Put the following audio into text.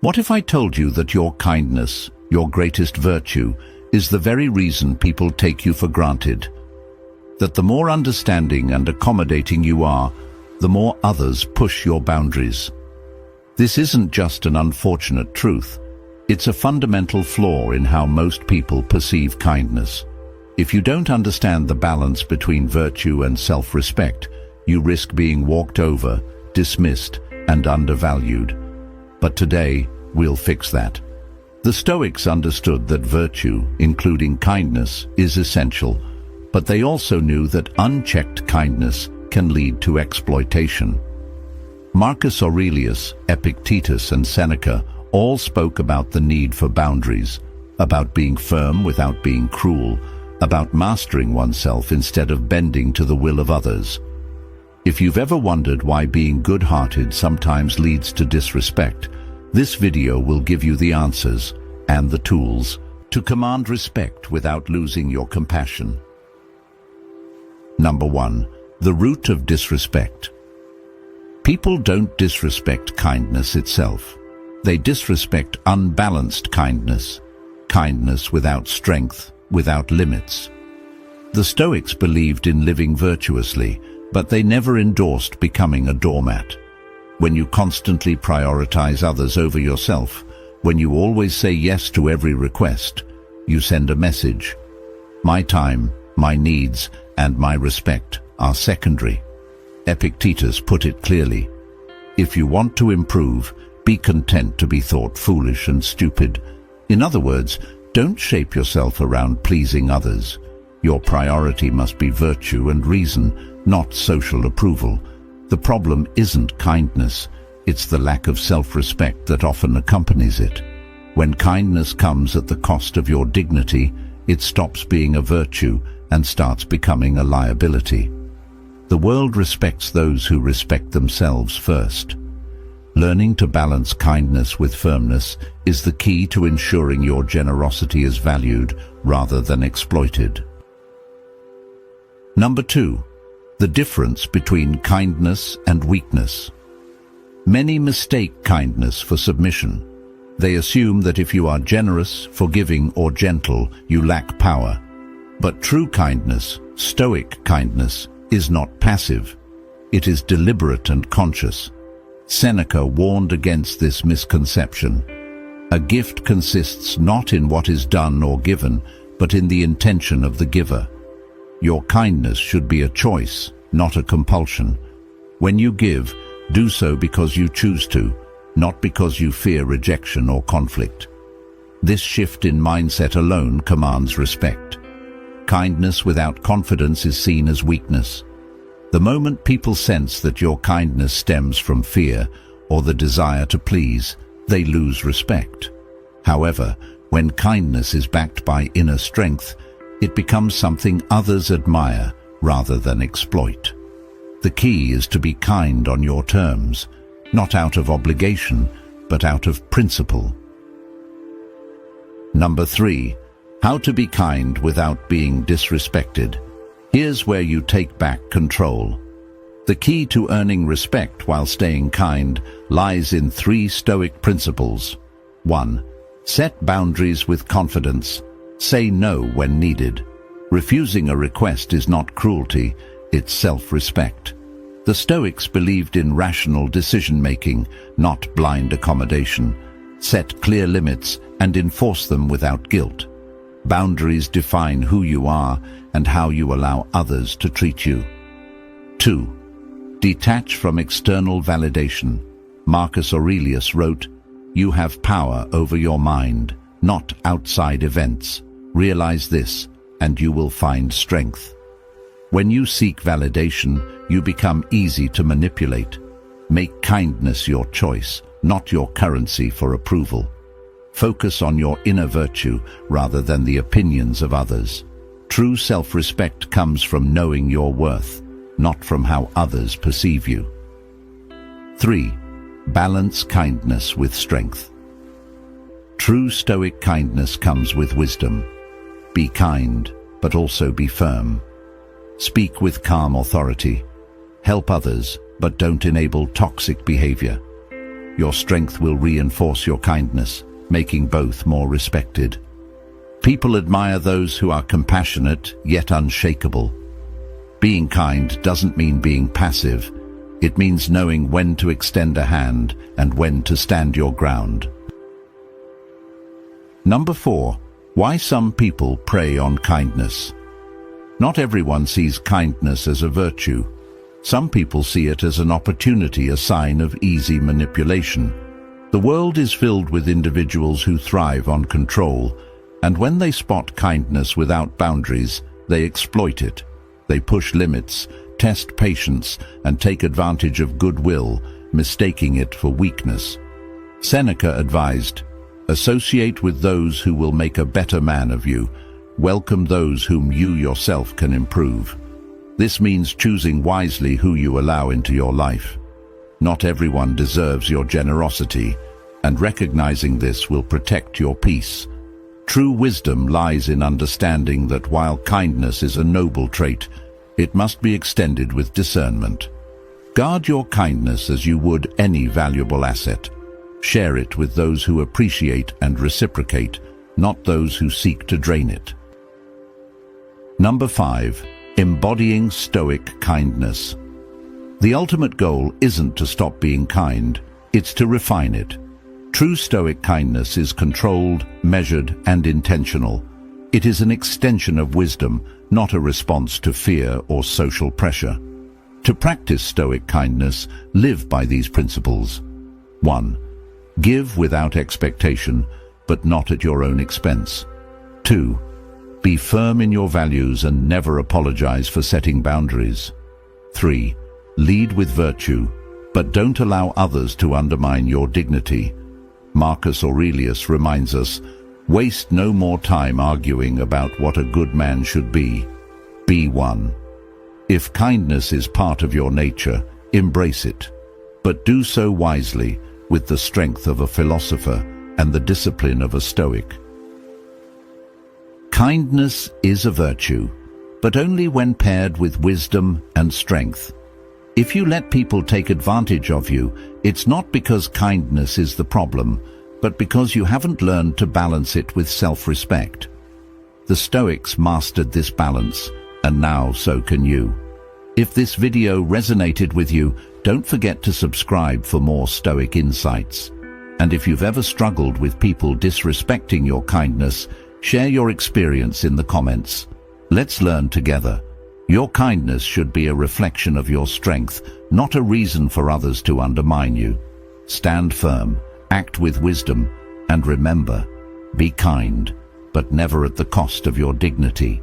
What if I told you that your kindness, your greatest virtue, is the very reason people take you for granted? That the more understanding and accommodating you are, the more others push your boundaries. This isn't just an unfortunate truth. It's a fundamental flaw in how most people perceive kindness. If you don't understand the balance between virtue and self-respect, you risk being walked over, dismissed, and undervalued. But today, we'll fix that. The Stoics understood that virtue, including kindness, is essential, but they also knew that unchecked kindness can lead to exploitation. Marcus Aurelius, Epictetus, and Seneca all spoke about the need for boundaries, about being firm without being cruel, about mastering oneself instead of bending to the will of others. If you've ever wondered why being good-hearted sometimes leads to disrespect, this video will give you the answers and the tools to command respect without losing your compassion. Number 1. The root of disrespect. People don't disrespect kindness itself. They disrespect unbalanced kindness, kindness without strength, without limits. The Stoics believed in living virtuously, but they never endorsed becoming a doormat. When you constantly prioritize others over yourself, when you always say yes to every request, you send a message. My time, my needs, and my respect are secondary. Epictetus put it clearly. If you want to improve, be content to be thought foolish and stupid. In other words, don't shape yourself around pleasing others. Your priority must be virtue and reason, not social approval. The problem isn't kindness, it's the lack of self-respect that often accompanies it. When kindness comes at the cost of your dignity, it stops being a virtue and starts becoming a liability. The world respects those who respect themselves first. Learning to balance kindness with firmness is the key to ensuring your generosity is valued rather than exploited. Number 2. The difference between kindness and weakness. Many mistake kindness for submission. They assume that if you are generous, forgiving, or gentle, you lack power. But true kindness, Stoic kindness, is not passive. It is deliberate and conscious. Seneca warned against this misconception. A gift consists not in what is done or given, but in the intention of the giver. Your kindness should be a choice, not a compulsion. When you give, do so because you choose to, not because you fear rejection or conflict. This shift in mindset alone commands respect. Kindness without confidence is seen as weakness. The moment people sense that your kindness stems from fear or the desire to please, they lose respect. However, when kindness is backed by inner strength, it becomes something others admire rather than exploit. The key is to be kind on your terms, not out of obligation, but out of principle. Number 3. How to be kind without being disrespected. Here's where you take back control. The key to earning respect while staying kind lies in 3 Stoic principles. 1. Set boundaries with confidence. Say no when needed. Refusing a request is not cruelty, it's self-respect. The Stoics believed in rational decision-making, not blind accommodation. Set clear limits and enforce them without guilt. Boundaries define who you are and how you allow others to treat you. 2. Detach from external validation. Marcus Aurelius wrote, "You have power over your mind, not outside events. Realize this, and you will find strength." When you seek validation, you become easy to manipulate. Make kindness your choice, not your currency for approval. Focus on your inner virtue rather than the opinions of others. True self-respect comes from knowing your worth, not from how others perceive you. 3. Balance kindness with strength. True Stoic kindness comes with wisdom. Be kind, but also be firm. Speak with calm authority. Help others, but don't enable toxic behavior. your strength will reinforce your kindness, making both more respected. People admire those who are compassionate yet unshakable. Being kind doesn't mean being passive. It means knowing when to extend a hand and when to stand your ground. Number 4. Why some people prey on kindness. Not everyone sees kindness as a virtue. Some people see it as an opportunity, a sign of easy manipulation. The world is filled with individuals who thrive on control, and when they spot kindness without boundaries, they exploit it. They push limits, test patience, and take advantage of goodwill, mistaking it for weakness. Seneca advised, "Associate with those who will make a better man of you. Welcome those whom you yourself can improve." This means choosing wisely who you allow into your life. Not everyone deserves your generosity, and recognizing this will protect your peace. True wisdom lies in understanding that while kindness is a noble trait, it must be extended with discernment. Guard your kindness as you would any valuable asset. Share it with those who appreciate and reciprocate, not those who seek to drain it. Number 5. Embodying stoic kindness. The ultimate goal isn't to stop being kind, it's to refine it. True stoic kindness is controlled, measured, and intentional. It is an extension of wisdom, not a response to fear or social pressure. To practice stoic kindness, live by these principles. 1. Give without expectation, but not at your own expense. 2. Be firm in your values and never apologize for setting boundaries. 3. Lead with virtue, but don't allow others to undermine your dignity. Marcus Aurelius reminds us, "Waste no more time arguing about what a good man should be. Be one." If kindness is part of your nature, embrace it, but do so wisely, with the strength of a philosopher and the discipline of a stoic. Kindness is a virtue, but only when paired with wisdom and strength. If you let people take advantage of you, it's not because kindness is the problem, but because you haven't learned to balance it with self-respect. The Stoics mastered this balance, and now so can you. If this video resonated with you, don't forget to subscribe for more Stoic insights. And if you've ever struggled with people disrespecting your kindness, share your experience in the comments. Let's learn together. Your kindness should be a reflection of your strength, not a reason for others to undermine you. Stand firm, act with wisdom, and remember, be kind, but never at the cost of your dignity.